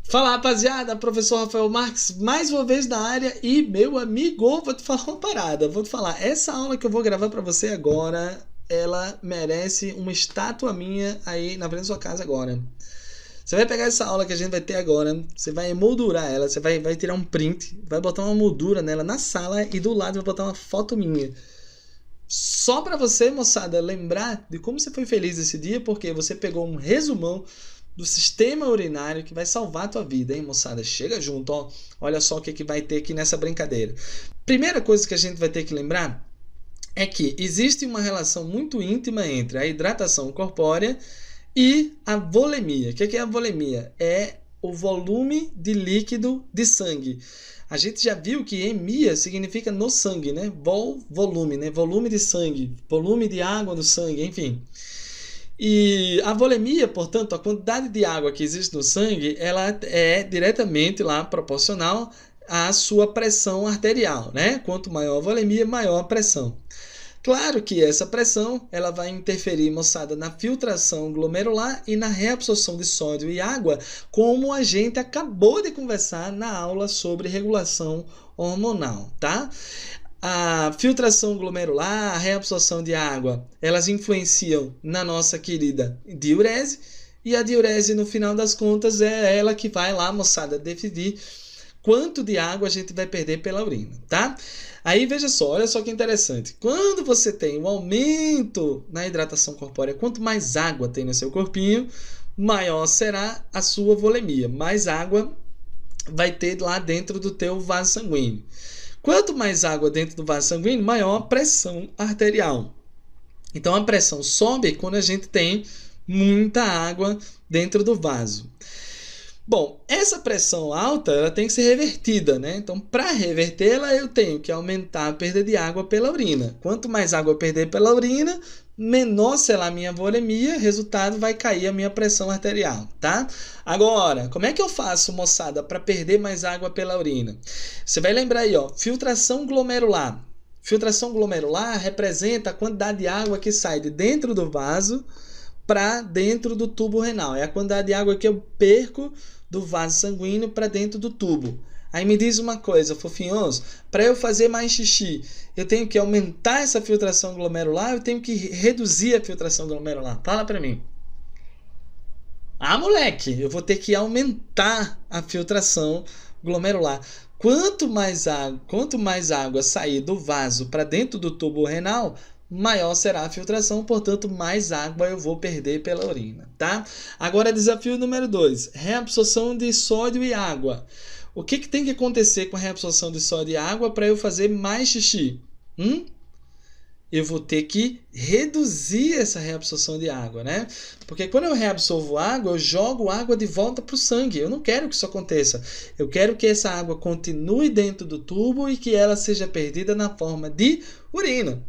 Fala, rapaziada, professor Rafael Marques, mais uma vez na área e meu amigo, vou te falar uma parada, vou te falar, essa aula que eu vou gravar para você agora, ela merece uma estátua minha aí na frente da sua casa agora. Você vai pegar essa aula que a gente vai ter agora, você vai emoldurar ela, você vai tirar um print, vai botar uma moldura nela na sala e do lado vai botar uma foto minha. Só para você, moçada, lembrar de como você foi feliz esse dia, porque você pegou um resumão do sistema urinário que vai salvar a tua vida, hein, moçada? Chega junto, ó. Olha só o que vai ter aqui nessa brincadeira. Primeira coisa que a gente vai ter que lembrar é que existe uma relação muito íntima entre a hidratação corpórea e a volemia. O que é a volemia? É o volume de líquido de sangue. A gente já viu que emia significa no sangue, né? Volume, né? Volume de sangue, volume de água no sangue, enfim. E a volemia, portanto, a quantidade de água que existe no sangue, ela é diretamente lá proporcional à sua pressão arterial, né? Quanto maior a volemia, maior a pressão. Claro que essa pressão ela vai interferir, moçada, na filtração glomerular e na reabsorção de sódio e água, como a gente acabou de conversar na aula sobre regulação hormonal, tá? A filtração glomerular, a reabsorção de água, elas influenciam na nossa querida diurese, e a diurese, no final das contas, é ela que vai lá, moçada, decidir quanto de água a gente vai perder pela urina, tá? Aí, veja só, olha só que interessante. Quando você tem um aumento na hidratação corpórea, quanto mais água tem no seu corpinho, maior será a sua volemia. Mais água vai ter lá dentro do teu vaso sanguíneo. Quanto mais água dentro do vaso sanguíneo, maior a pressão arterial. Então, a pressão sobe quando a gente tem muita água dentro do vaso. Bom, essa pressão alta ela tem que ser revertida, né? Então, para revertê-la, eu tenho que aumentar a perda de água pela urina. Quanto mais água eu perder pela urina, menor será a minha volemia, resultado, vai cair a minha pressão arterial, tá? Agora, como é que eu faço, moçada, para perder mais água pela urina? Você vai lembrar aí, ó, filtração glomerular. Filtração glomerular representa a quantidade de água que sai de dentro do vaso para dentro do tubo renal. É a quantidade de água que eu perco do vaso sanguíneo para dentro do tubo. Aí me diz uma coisa, fofinhos, para eu fazer mais xixi, eu tenho que aumentar essa filtração glomerular, eu tenho que reduzir a filtração glomerular? Fala para mim. Ah, moleque, eu vou ter que aumentar a filtração glomerular. Quanto mais água sair do vaso para dentro do tubo renal, maior será a filtração, portanto, mais água eu vou perder pela urina, tá? Agora, desafio número 2, reabsorção de sódio e água. O que tem que acontecer com a reabsorção de sódio e água para eu fazer mais xixi? Eu vou ter que reduzir essa reabsorção de água, né? Porque quando eu reabsorvo água, eu jogo água de volta para o sangue. Eu não quero que isso aconteça. Eu quero que essa água continue dentro do tubo e que ela seja perdida na forma de urina.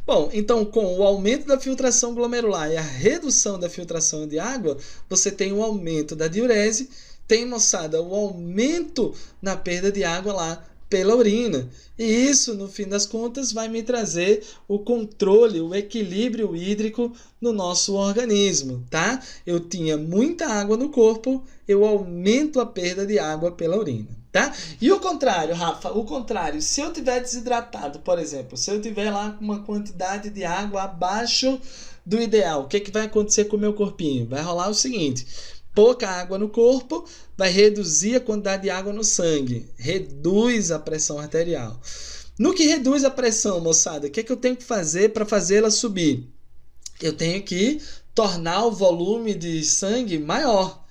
Bom, então com o aumento da filtração glomerular e a redução da filtração de água, você tem o aumento da diurese, tem, moçada, o aumento na perda de água lá pela urina. E isso, no fim das contas, vai me trazer o controle, o equilíbrio hídrico no nosso organismo, tá? Eu tinha muita água no corpo, eu aumento a perda de água pela urina, tá? E o contrário, Rafa, o contrário, se eu tiver desidratado, por exemplo, se eu tiver lá com uma quantidade de água abaixo do ideal, o que vai acontecer com o meu corpinho? Vai rolar o seguinte: pouca água no corpo vai reduzir a quantidade de água no sangue, reduz a pressão arterial. No que reduz a pressão, moçada, o que eu tenho que fazer para fazê-la subir? Eu tenho que tornar o volume de sangue maior.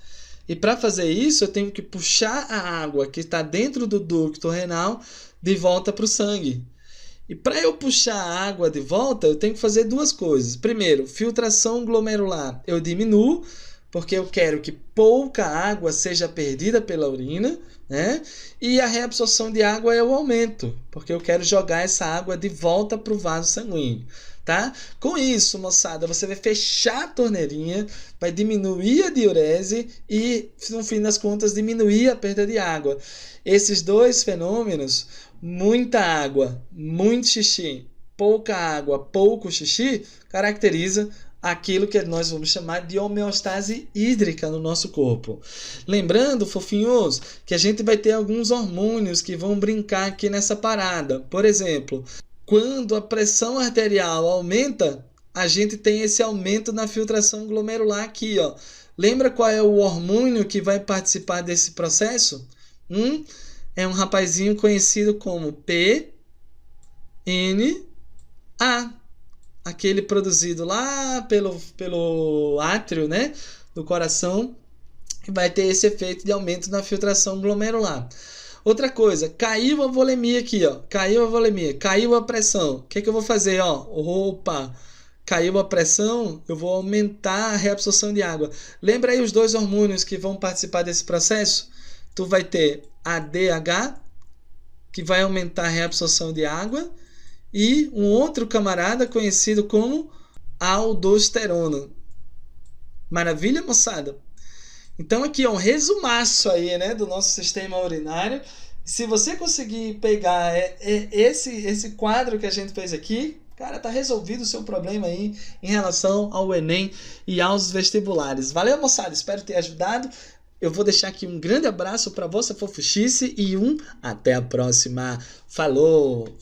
E para fazer isso, eu tenho que puxar a água que está dentro do ducto renal de volta para o sangue. E para eu puxar a água de volta, eu tenho que fazer duas coisas. Primeiro, filtração glomerular eu diminuo, porque eu quero que pouca água seja perdida pela urina, né? E a reabsorção de água eu aumento, porque eu quero jogar essa água de volta para o vaso sanguíneo, tá? Com isso, moçada, você vai fechar a torneirinha, vai diminuir a diurese e, no fim das contas, diminuir a perda de água. Esses dois fenômenos, muita água, muito xixi, pouca água, pouco xixi, caracteriza aquilo que nós vamos chamar de homeostase hídrica no nosso corpo. Lembrando, fofinhos, que a gente vai ter alguns hormônios que vão brincar aqui nessa parada. Por exemplo, quando a pressão arterial aumenta, a gente tem esse aumento na filtração glomerular aqui, ó. Lembra qual é o hormônio que vai participar desse processo? É um rapazinho conhecido como PNA, aquele produzido lá pelo átrio, né, do coração, que vai ter esse efeito de aumento na filtração glomerular. Outra coisa, caiu a volemia aqui, ó. Caiu a volemia, caiu a pressão. O que eu vou fazer, ó? Opa! Caiu a pressão, eu vou aumentar a reabsorção de água. Lembra aí os dois hormônios que vão participar desse processo? Tu vai ter ADH, que vai aumentar a reabsorção de água, e um outro camarada conhecido como aldosterona. Maravilha, moçada? Então aqui, ó, um resumaço aí, né, do nosso sistema urinário. Se você conseguir pegar esse quadro que a gente fez aqui, cara, tá resolvido o seu problema aí em relação ao Enem e aos vestibulares. Valeu, moçada, espero ter ajudado. Eu vou deixar aqui um grande abraço para você, fofuchice, e até a próxima. Falou!